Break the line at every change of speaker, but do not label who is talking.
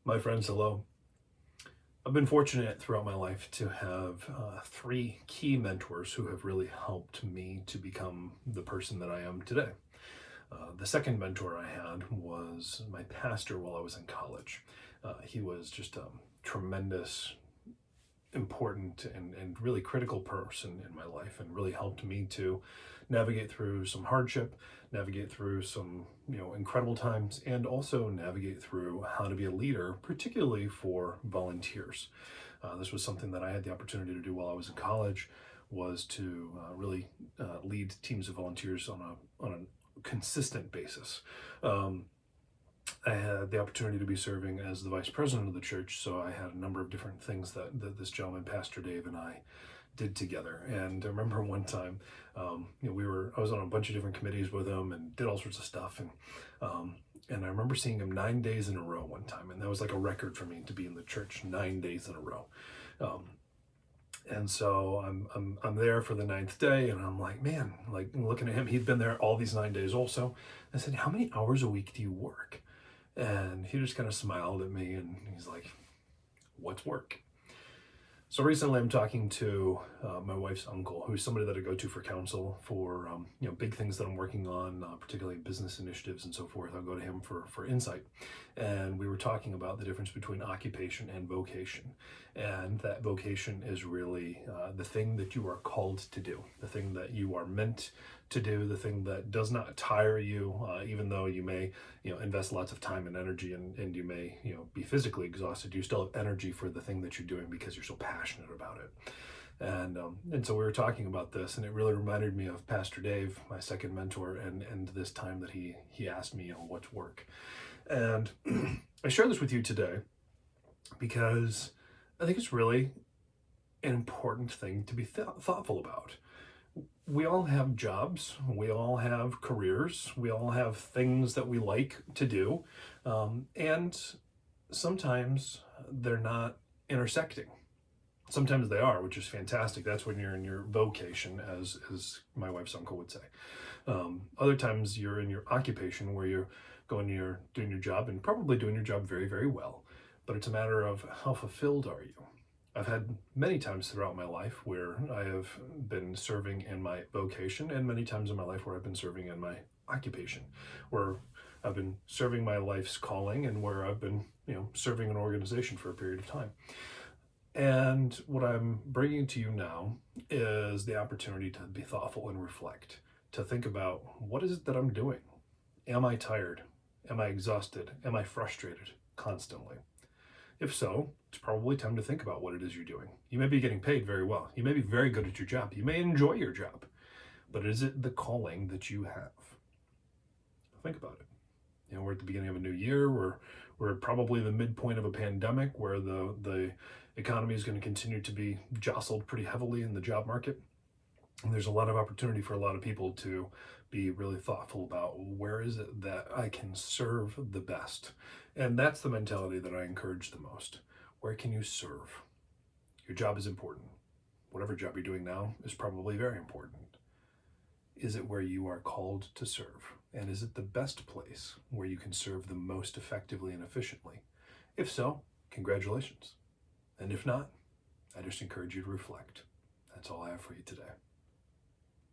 My friends, hello. I've been fortunate throughout my life to have three key mentors who have really helped me to become the person that I am today. The second mentor I had was my pastor while I was in college. He was just a tremendous, important, and really critical person in my life, and really helped me to navigate through some hardship, navigate through some incredible times, and also navigate through how to be a leader, particularly for volunteers. This was something that I had the opportunity to do while I was in college, was to really lead teams of volunteers on a consistent basis. Um, I had the opportunity to be serving as the vice president of the church, so I had a number of different things that this gentleman, Pastor Dave, and I did together. And I remember one time, I was on a bunch of different committees with him and did all sorts of stuff, and I remember seeing him 9 days in a row one time, and that was like a record for me to be in the church 9 days in a row. Um, and so I'm there for the ninth day, and I'm like, man, like looking at him, he'd been there all these 9 days also. I said, how many hours a week do you work? And he just kind of smiled at me and he's like, what's work? So recently I'm talking to my wife's uncle, who's somebody that I go to for counsel for big things that I'm working on, particularly business initiatives and so forth. I'll go to him for insight. And we were talking about the difference between occupation and vocation. And that vocation is really the thing that you are called to do, the thing that you are meant to do, the thing that does not tire you, even though you may invest lots of time and energy, and you may be physically exhausted. You still have energy for the thing that you're doing because you're so passionate about it. And so we were talking about this, and it really reminded me of Pastor Dave, my second mentor, and this time that he asked me, what's work? And I share this with you today because I think it's really an important thing to be thoughtful about. We all have jobs, we all have careers, we all have things that we like to do, and sometimes they're not intersecting. Sometimes they are, which is fantastic. That's when you're in your vocation, as my wife's uncle would say. Other times you're in your occupation, where you're doing your job and probably doing your job very, very well. But it's a matter of how fulfilled are you? I've had many times throughout my life where I have been serving in my vocation, and many times in my life where I've been serving in my occupation, where I've been serving my life's calling, and where I've been, serving an organization for a period of time. And what I'm bringing to you now is the opportunity to be thoughtful and reflect, to think about, what is it that I'm doing? Am I tired? Am I exhausted? Am I frustrated constantly? If so, it's probably time to think about what it is you're doing. You may be getting paid very well. You may be very good at your job. You may enjoy your job. But is it the calling that you have? Think about it. We're at the beginning of a new year. We're probably the midpoint of a pandemic where the economy is going to continue to be jostled pretty heavily in the job market. And there's a lot of opportunity for a lot of people to be really thoughtful about, where is it that I can serve the best? And that's the mentality that I encourage the most. Where can you serve? Your job is important. Whatever job you're doing now is probably very important. Is it where you are called to serve? And is it the best place where you can serve the most effectively and efficiently? If so, congratulations. And if not, I just encourage you to reflect. That's all I have for you today.